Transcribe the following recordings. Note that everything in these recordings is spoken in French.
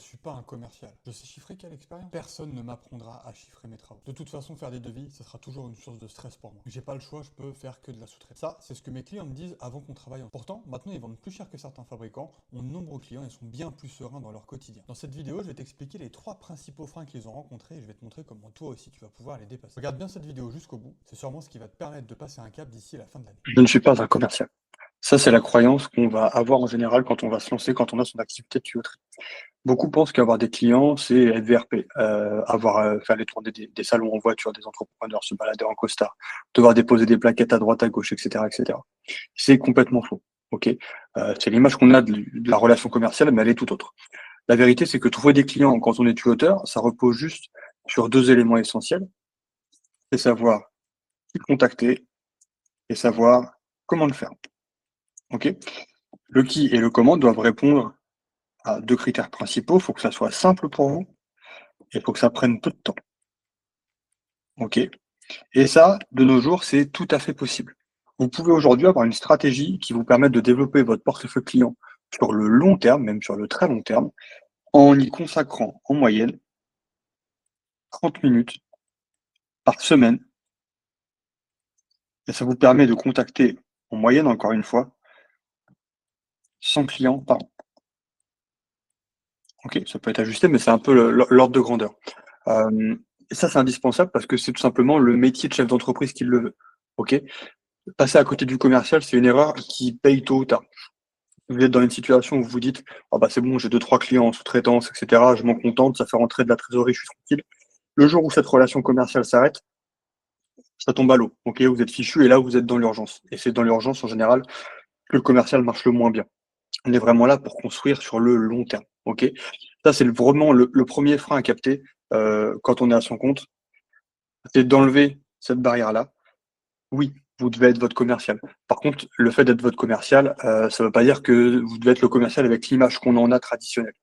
suis pas un commercial. Je sais chiffrer quelle expérience? Personne ne m'apprendra à chiffrer mes travaux. De toute façon, faire des devis, ça sera toujours une source de stress pour moi. J'ai pas le choix, je peux faire que de la sous-traitance. Ça, c'est ce que mes clients me disent avant qu'on travaille ensemble. Pourtant, maintenant, ils vendent plus cher que certains fabricants, ont de nombreux clients et sont bien plus sereins dans leur quotidien. Dans cette vidéo, je vais t'expliquer les 3 principaux freins qu'ils ont rencontrés et je vais te montrer comment toi aussi tu vas pouvoir les dépasser. Regarde bien cette vidéo jusqu'au bout, c'est sûrement ce qui va te permettre de passer un cap d'ici la fin de l'année. Je ne suis pas un commercial. Ça, c'est la croyance qu'on va avoir en général quand on va se lancer, quand on a son activité de tuyauterie. Beaucoup pensent qu'avoir des clients, c'est être VRP, faire les tournées des salons en voiture, des entrepreneurs, se balader en costard, devoir déposer des plaquettes à droite, à gauche, etc., etc. C'est complètement faux. Ok. C'est l'image qu'on a de la relation commerciale, mais elle est tout autre. La vérité, c'est que trouver des clients quand on est tuyauteur, ça repose juste sur 2 éléments essentiels, c'est savoir qui contacter et savoir comment le faire. Ok. Le qui et le comment doivent répondre à 2 critères principaux. Il faut que ça soit simple pour vous et il faut que ça prenne peu de temps. OK? Et ça, de nos jours, c'est tout à fait possible. Vous pouvez aujourd'hui avoir une stratégie qui vous permette de développer votre portefeuille client sur le long terme, même sur le très long terme, en y consacrant en moyenne 30 minutes par semaine. Et ça vous permet de contacter en moyenne, encore une fois, 100 clients par an. OK? Ça peut être ajusté, mais c'est un peu l'ordre de grandeur. Et ça, c'est indispensable parce que c'est tout simplement le métier de chef d'entreprise qui le veut. OK? Passer à côté du commercial, c'est une erreur qui paye tôt ou tard. Vous êtes dans une situation où vous vous dites: «Ah bah, c'est bon, j'ai 2-3 clients en sous-traitance et cetera, je m'en contente, ça fait rentrer de la trésorerie, je suis tranquille». Le jour où cette relation commerciale s'arrête, ça tombe à l'eau. OK? Vous êtes fichu et là, vous êtes dans l'urgence et c'est dans l'urgence, en général, que le commercial marche le moins bien. On est vraiment là pour construire sur le long terme. OK? Ça, c'est vraiment le 1er frein à capter, quand on est à son compte, c'est d'enlever cette barrière-là. Oui, vous devez être votre commercial. Par contre, le fait d'être votre commercial, ça ne veut pas dire que vous devez être le commercial avec l'image qu'on en a traditionnelle.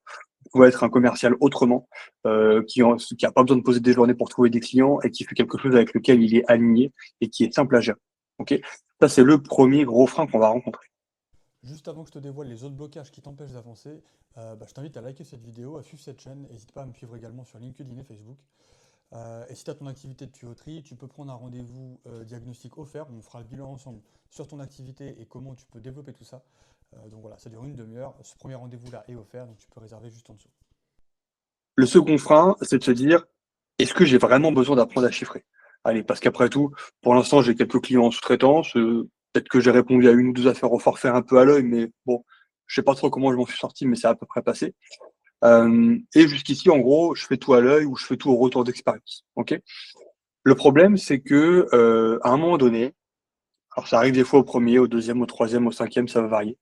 Vous pouvez être un commercial autrement, qui a pas besoin de poser des journées pour trouver des clients et qui fait quelque chose avec lequel il est aligné et qui est simple à gérer. OK? Ça, c'est le premier gros frein qu'on va rencontrer. Juste avant que je te dévoile les autres blocages qui t'empêchent d'avancer, je t'invite à liker cette vidéo, à suivre cette chaîne, n'hésite pas à me suivre également sur LinkedIn et Facebook. Et si tu as ton activité de tuyauterie, tu peux prendre un rendez-vous diagnostic offert, où on fera le bilan ensemble sur ton activité et comment tu peux développer tout ça. Donc voilà, ça dure une demi-heure, ce premier rendez-vous-là est offert, donc tu peux réserver juste en dessous. Le second frein, c'est de se dire: «Est-ce que j'ai vraiment besoin d'apprendre à chiffrer?» Allez, parce qu'après tout, pour l'instant, j'ai quelques clients en sous-traitance, peut-être que j'ai répondu à 1 ou 2 affaires au forfait un peu à l'œil, mais bon, je sais pas trop comment je m'en suis sorti, mais c'est à peu près passé. Et jusqu'ici, en gros, je fais tout à l'œil ou je fais tout au retour d'expérience. OK? Le problème, c'est que, à un moment donné, alors ça arrive des fois au premier, au deuxième, au troisième, au cinquième, ça va varier,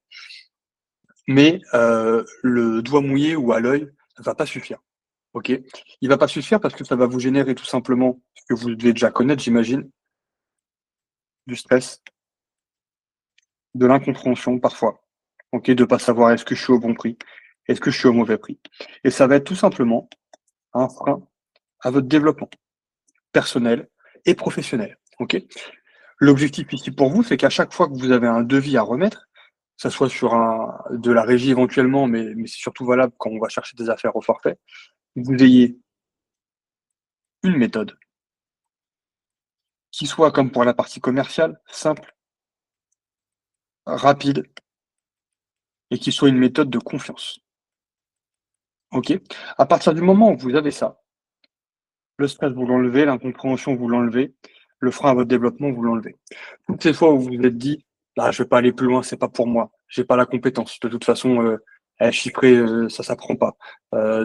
mais le doigt mouillé ou à l'œil ne va pas suffire. OK? Il va pas suffire parce que ça va vous générer tout simplement ce que vous devez déjà connaître, j'imagine, du stress, de l'incompréhension parfois, OK? De pas savoir est-ce que je suis au bon prix? Est-ce que je suis au mauvais prix? Et ça va être tout simplement un frein à votre développement personnel et professionnel. OK? L'objectif ici pour vous, c'est qu'à chaque fois que vous avez un devis à remettre, que ça soit sur de la régie éventuellement, mais c'est surtout valable quand on va chercher des affaires au forfait, vous ayez une méthode qui soit, comme pour la partie commerciale, simple, rapide et qui soit une méthode de confiance. OK? À partir du moment où vous avez ça, le stress, vous l'enlevez, l'incompréhension, vous l'enlevez, le frein à votre développement, vous l'enlevez. Toutes ces fois où vous vous êtes dit: «Ah, je vais pas aller plus loin, c'est pas pour moi, j'ai pas la compétence. De toute façon, chiffrer, ça s'apprend pas.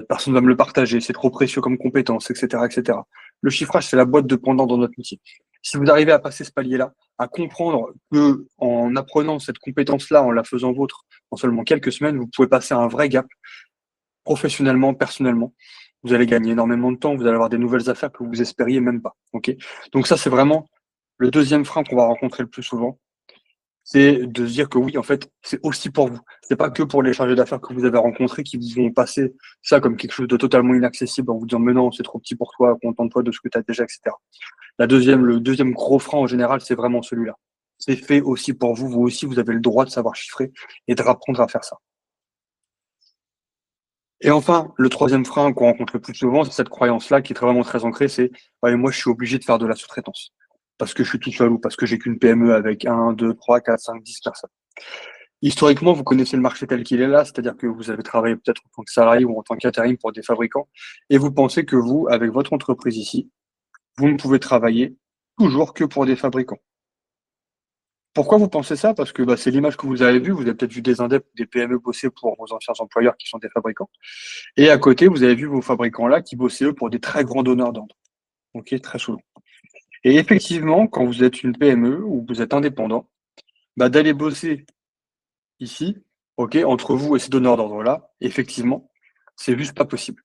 Personne va me le partager, c'est trop précieux comme compétence» et cetera et cetera. Le chiffrage, c'est la boîte de pendant dans notre métier. Si vous arrivez à passer ce palier-là, à comprendre qu'en apprenant cette compétence-là, en la faisant vôtre, en seulement quelques semaines, vous pouvez passer un vrai gap professionnellement, personnellement. Vous allez gagner énormément de temps, vous allez avoir des nouvelles affaires que vous espériez même pas. OK? Donc ça, c'est vraiment le deuxième frein qu'on va rencontrer le plus souvent, c'est de se dire que oui, en fait, c'est aussi pour vous. C'est pas que pour les chargés d'affaires que vous avez rencontrés qui vous vont passer ça comme quelque chose de totalement inaccessible en vous disant: «Mais non, c'est trop petit pour toi, contente-toi de ce que tu as déjà» et cetera. Le deuxième gros frein en général, c'est vraiment celui-là. C'est fait aussi pour vous. Vous aussi, vous avez le droit de savoir chiffrer et de apprendre à faire ça. Et enfin, le troisième frein qu'on rencontre le plus souvent, c'est cette croyance-là qui est vraiment très ancrée, c'est ouais, moi je suis obligé de faire de la sous-traitance parce que je suis tout seul ou parce que j'ai qu'une PME avec 1, 2, 3, 4, 5, 10 personnes. Historiquement, vous connaissez le marché tel qu'il est là, c'est-à-dire que vous avez travaillé peut-être en tant que salarié ou en tant qu'intérim pour des fabricants, et vous pensez que vous, avec votre entreprise ici, vous ne pouvez travailler toujours que pour des fabricants. Pourquoi vous pensez ça? Parce que c'est l'image que vous avez vue. Vous avez peut-être vu des indeps, des PME bosser pour vos anciens employeurs qui sont des fabricants. Et à côté, vous avez vu vos fabricants-là qui bossaient eux pour des très grands donneurs d'ordre. Ok, très souvent. Et effectivement, quand vous êtes une PME ou vous êtes indépendant, d'aller bosser ici, ok, entre vous et ces donneurs d'ordre-là, effectivement, c'est juste pas possible.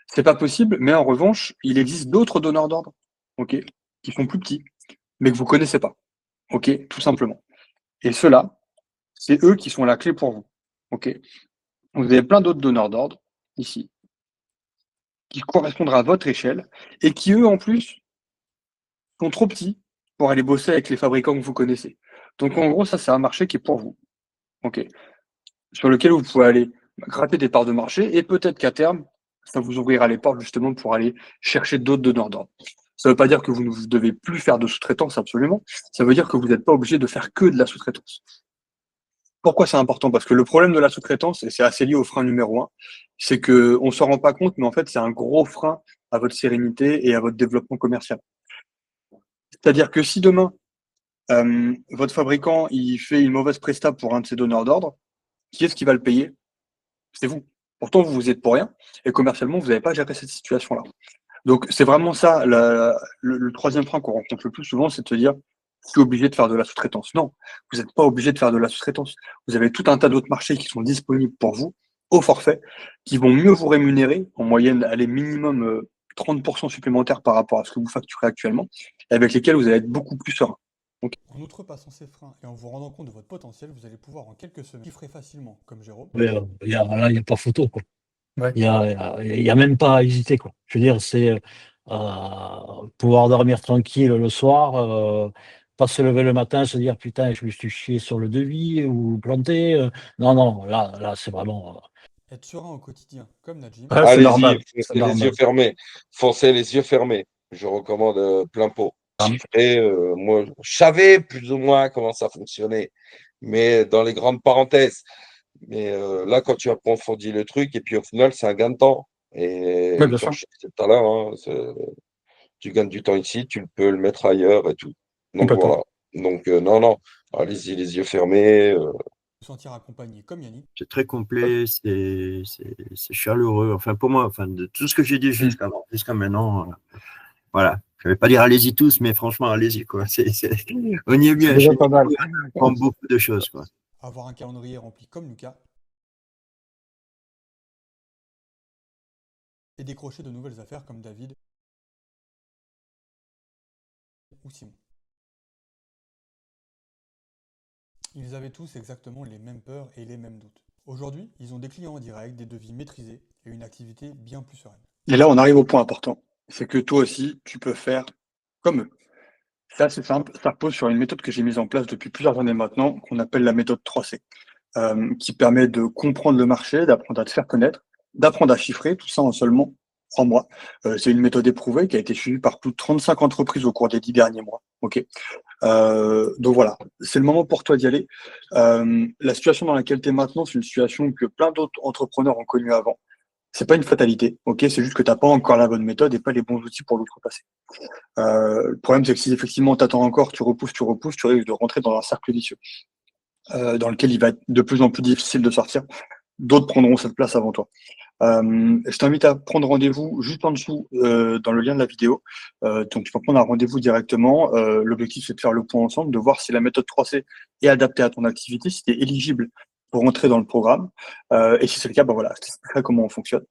C'est pas possible, mais en revanche, il existe d'autres donneurs d'ordre, ok, qui sont plus petits, mais que vous connaissez pas, ok, tout simplement. Et ceux-là, c'est eux qui sont la clé pour vous, ok. Vous avez plein d'autres donneurs d'ordre ici qui correspondront à votre échelle et qui, eux, en plus, sont trop petits pour aller bosser avec les fabricants que vous connaissez. Donc, en gros, ça, c'est un marché qui est pour vous, ok, sur lequel vous pouvez aller gratter des parts de marché et peut-être qu'à terme, ça vous ouvrira les portes justement pour aller chercher d'autres donneurs d'ordre. Ça ne veut pas dire que vous ne devez plus faire de sous-traitance, absolument. Ça veut dire que vous n'êtes pas obligé de faire que de la sous-traitance. Pourquoi c'est important? Parce que le problème de la sous-traitance, et c'est assez lié au frein numéro un, c'est qu'on ne s'en rend pas compte, mais en fait, c'est un gros frein à votre sérénité et à votre développement commercial. C'est-à-dire que si demain, votre fabricant il fait une mauvaise presta pour un de ses donneurs d'ordre, qui est-ce qui va le payer? C'est vous. Pourtant, vous vous êtes pour rien et commercialement, vous n'avez pas géré cette situation-là. Donc, c'est vraiment ça, le troisième frein qu'on rencontre le plus souvent, c'est de se dire, je suis obligé de faire de la sous-traitance. Non, vous n'êtes pas obligé de faire de la sous-traitance. Vous avez tout un tas d'autres marchés qui sont disponibles pour vous, au forfait, qui vont mieux vous rémunérer, en moyenne, allez, minimum 30% supplémentaires par rapport à ce que vous facturez actuellement, et avec lesquels vous allez être beaucoup plus serein. Donc, En outrepassant ces freins et en vous rendant compte de votre potentiel, vous allez pouvoir en quelques semaines chiffrer facilement, comme Jérôme. Mais, là, il n'y a pas photo, quoi. Ouais. Il y a même pas à hésiter, quoi. Je veux dire, c'est pouvoir dormir tranquille le soir, pas se lever le matin, se dire putain, je me suis chié sur le devis ou planté. Non, non, là, c'est vraiment. Être serein au quotidien, comme Najim. Ah, C'est allez-y, normal, c'est foncez les yeux normal. fermés. Foncez les yeux fermés. Je recommande plein pot. Chiffré, moi, je savais plus ou moins comment ça fonctionnait, mais dans les grandes parenthèses. Mais là, quand tu approfondis le truc, et puis au final, c'est un gain de temps. Ouais, Et bien comme sûr. je disais tout à l'heure, hein, tu gagnes du temps ici, tu peux le mettre ailleurs et tout. Donc Complètement. voilà. Donc non, non, allez-y, les yeux fermés. Se sentir accompagné, comme Yannick. C'est très complet, c'est chaleureux. Enfin, pour moi, enfin, de tout ce que j'ai dit jusqu'à maintenant, voilà. Je ne vais pas dire allez-y tous, mais franchement, allez-y, quoi. On y est bien C'est déjà chez pas mal. nous, on apprend beaucoup de choses, quoi. Avoir un calendrier rempli comme Lucas. Et décrocher de nouvelles affaires comme David ou Simon. Ils avaient tous exactement les mêmes peurs et les mêmes doutes. Aujourd'hui, ils ont des clients en direct, des devis maîtrisés et une activité bien plus sereine. et là, on arrive au point important. C'est que toi aussi, tu peux faire comme eux. Ça, c'est simple. Ça repose sur une méthode que j'ai mise en place depuis plusieurs années maintenant, qu'on appelle la méthode 3C, qui permet de comprendre le marché, d'apprendre à te faire connaître, d'apprendre à chiffrer, tout ça en seulement 3 mois. C'est une méthode éprouvée qui a été suivie par plus de 35 entreprises au cours des 10 derniers mois. Ok. Donc voilà, c'est le moment pour toi d'y aller. La situation dans laquelle tu es maintenant, c'est une situation que plein d'autres entrepreneurs ont connue avant. C'est pas une fatalité, ok? C'est juste que tu n'as pas encore la bonne méthode et pas les bons outils pour l'outrepasser. Le problème, c'est que si effectivement tu attends encore, tu repousses, tu risques de rentrer dans un cercle vicieux, dans lequel il va être de plus en plus difficile de sortir. D'autres prendront cette place avant toi. Je t'invite à prendre rendez-vous juste en dessous dans le lien de la vidéo. Donc tu peux prendre un rendez-vous directement. L'objectif, c'est de faire le point ensemble, de voir si la méthode 3C est adaptée à ton activité, si tu es éligible pour rentrer dans le programme. Et si c'est le cas, voilà, je t'expliquerai comment on fonctionne.